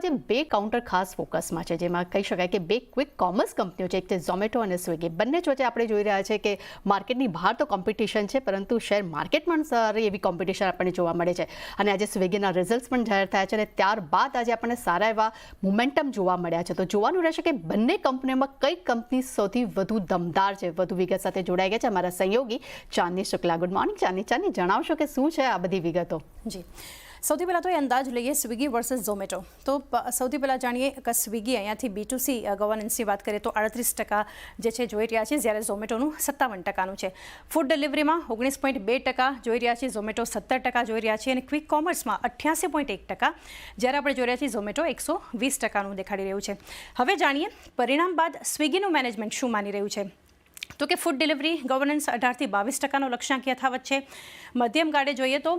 આજે બે કાઉન્ટર ખાસ ફોકસમાં છે, જેમાં કહી શકાય કે બે ક્વિક કોમર્સ કંપનીઓ છે, એક છે ઝોમેટો અને સ્વિગી. બંને જ વચ્ચે આપણે જોઈ રહ્યા છે કે માર્કેટની બહાર તો કોમ્પિટિશન છે, પરંતુ શેર માર્કેટમાં સારી એવી કોમ્પિટિશન આપણને જોવા મળે છે. અને આજે સ્વિગીના રિઝલ્ટ્સ પણ જાહેર થયા છે અને ત્યારબાદ આજે આપણને સારા એવા મોમેન્ટમ જોવા મળ્યા છે. તો જોવાનું રહેશે કે બંને કંપનીઓમાં કઈ કંપની સૌથી વધુ દમદાર છે. વધુ વિગત સાથે જોડાઈ ગયા છે અમારા સહયોગી ચાંદની શુક્લા. ગુડ મોર્નિંગ ચાંદની, જણાવશો કે શું છે આ બધી વિગતો? જી, સૌથી પહેલાં તો એ અંદાજ લઈએ સ્વિગી વર્સિસ ઝોમેટો. તો સૌથી પહેલાં જાણીએ કે સ્વિગી અહીંયાથી B2C ગવર્નન્સની વાત કરીએ તો 38% જે છે જોઈ રહ્યા છે, જ્યારે ઝોમેટોનું 57%નું છે. ફૂડ ડિલિવરીમાં 19.2% જોઈ રહ્યા છીએ, ઝોમેટો 17% જોઈ રહ્યા છે, અને ક્વિક કોમર્સમાં 88.1%, જ્યારે આપણે જોઈ રહ્યા છીએ ઝોમેટો 120%નું દેખાડી રહ્યું છે. હવે જાણીએ પરિણામ બાદ સ્વિગીનું મેનેજમેન્ટ શું માની રહ્યું છે. તો કે ફૂડ ડિલિવરી ગવર્નન્સ 18% થી 22%નો લક્ષ્યાંક યથાવત છે. મધ્યમ ગાળે જોઈએ તો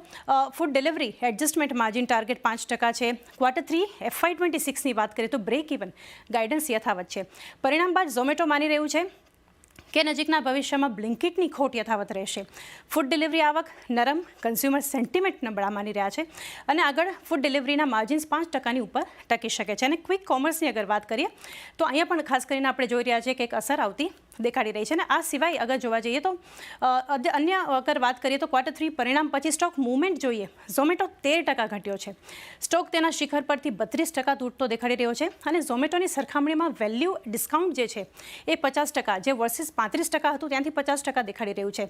food delivery adjustment margin target 5% છે. Q3 FY26ની વાત કરીએ તો બ્રેક ઇવન ગાઈડન્સ યથાવત છે. પરિણામ બાદ ઝોમેટો માની રહ્યું છે કે નજીકના ભવિષ્યમાં બ્લિંકિટની ખોટ યથાવત રહેશે. ફૂડ ડિલિવરી આવક નરમ, કન્ઝ્યુમર સેન્ટિમેન્ટ નબળા માની રહ્યા છે, અને આગળ ફૂડ ડિલિવરીના માર્જિન્સ 5%ની ઉપર ટકી શકે છે. અને ક્વિક કોમર્સની અગર વાત કરીએ તો અહીંયા પણ ખાસ કરીને આપણે જોઈ રહ્યા છીએ કે એક અસર આવતી દેખાડી રહી છે. અને આ સિવાય અગર જોવા જઈએ તો અન્ય અગર વાત કરીએ તો Q3 પરિણામ પછી સ્ટોક મૂવમેન્ટ જોઈએ, ઝોમેટો 13% ઘટ્યો છે. સ્ટોક તેના શિખર પરથી 32% તૂટતો દેખાડી રહ્યો છે, અને ઝોમેટોની સરખામણીમાં વેલ્યુ ડિસ્કાઉન્ટ જે છે એ 50%, જે વર્સિસ 35% હતું ત્યાંથી 50% દેખાડી રહ્યું છે.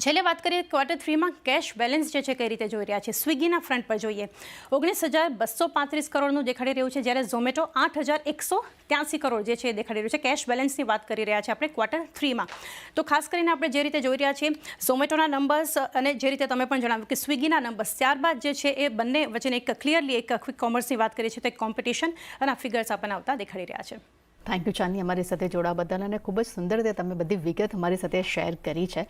છેલ્લે વાત કરીએ Q3માં કેશ બેલેન્સ જે છે કઈ રીતે જોઈ રહ્યા છે. સ્વિગીના ફ્રન્ટ પર જોઈએ 19,235 કરોડનું દેખાડી રહ્યું છે, જ્યારે ઝોમેટો 8,183 કરોડ જે છે એ દેખાડી રહ્યું છે. કેશ બેલેન્સની વાત કરી રહ્યા છે આપણે Q3માં. તો ખાસ કરીને આપણે જે રીતે જોઈ રહ્યા છીએ ઝોમેટોના નંબર્સ અને જે રીતે તમે પણ જણાવ્યું કે સ્વિગીના નંબર્સ, ત્યારબાદ જે છે એ બંને વચ્ચેને એક ક્લિયરલી એક ક્વિક કોમર્સની વાત કરીએ છીએ તો એક કોમ્પિટિશન અને આ ફિગર્સ આપણને આવતા દેખાડી રહ્યા છે. થેન્ક યુ ચાંદની, અમારી સાથે જોડાવા બદલ, અને ખૂબ જ સુંદર રીતે તમે બધી વિગત અમારી સાથે શેર કરી છે.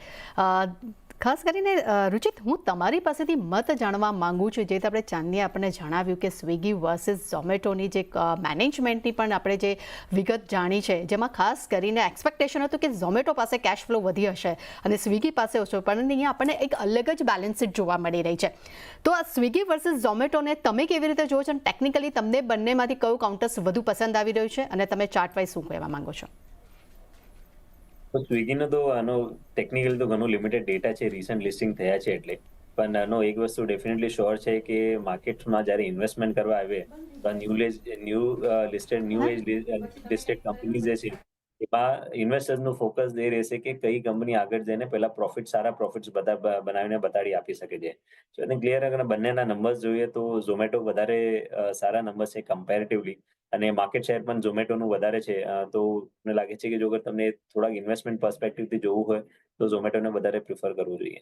ખાસ કરીને રુચિત, હું તમારી પાસેથી મત જાણવા માંગુ છું. જે રીતે આપણે ચાંદનીએ આપણને જણાવ્યું કે સ્વિગી વર્સિસ ઝોમેટોની જે મેનેજમેન્ટની પણ આપણે જે વિગત જાણી છે, જેમાં ખાસ કરીને એક્સપેક્ટેશન હતું કે ઝોમેટો પાસે કેશ ફ્લો વધી હશે અને સ્વિગી પાસે ઓછો, પણ અહીંયા આપણને એક અલગ જ બેલેન્સ શીટ જોવા મળી રહી છે. તો આ સ્વિગી વર્સિસ ઝોમેટોને તમે કેવી રીતે જોવો છો, અને ટેકનિકલી તમને બંનેમાંથી કયું કાઉન્ટર્સ વધુ પસંદ આવી રહ્યું છે, અને તમે ચાર્ટ વાઇઝ શું કહેવા માંગો છો? સ્વિગીનો તો આનો ટેકનિકલ તો ઘણું લિમિટેડ ડેટા છે, રિસન્ટ લિસ્ટિંગ થયા છે એટલે. પણ આનો એક વસ્તુ ડેફિનેટલી શ્યોર છે કે માર્કેટમાં જ્યારે ઇન્વેસ્ટમેન્ટ કરવા આવે તો ન્યૂ એજ લિસ્ટેડ કંપનીઝ જે છે એમાં ઇન્વેસ્ટર્સનું ફોકસ એ રહેશે કે કઈ કંપની આગળ જઈને પહેલા સારા પ્રોફિટ્સ બનાવીને બતાડી આપી શકે છે. તો એને ક્લિયર અગર બંનેના નંબર્સ જોઈએ તો ઝોમેટો વધારે સારા નંબર્સ છે કમ્પેરેટિવલી, અને માર્કેટ શેર પણ ઝોમેટોનું વધારે છે. તો મને લાગે છે કે જો અગર તમને થોડાક ઇન્વેસ્ટમેન્ટ પર્સપેક્ટિવથી જોવું હોય તો ઝોમેટોને વધારે પ્રિફર કરવું જોઈએ.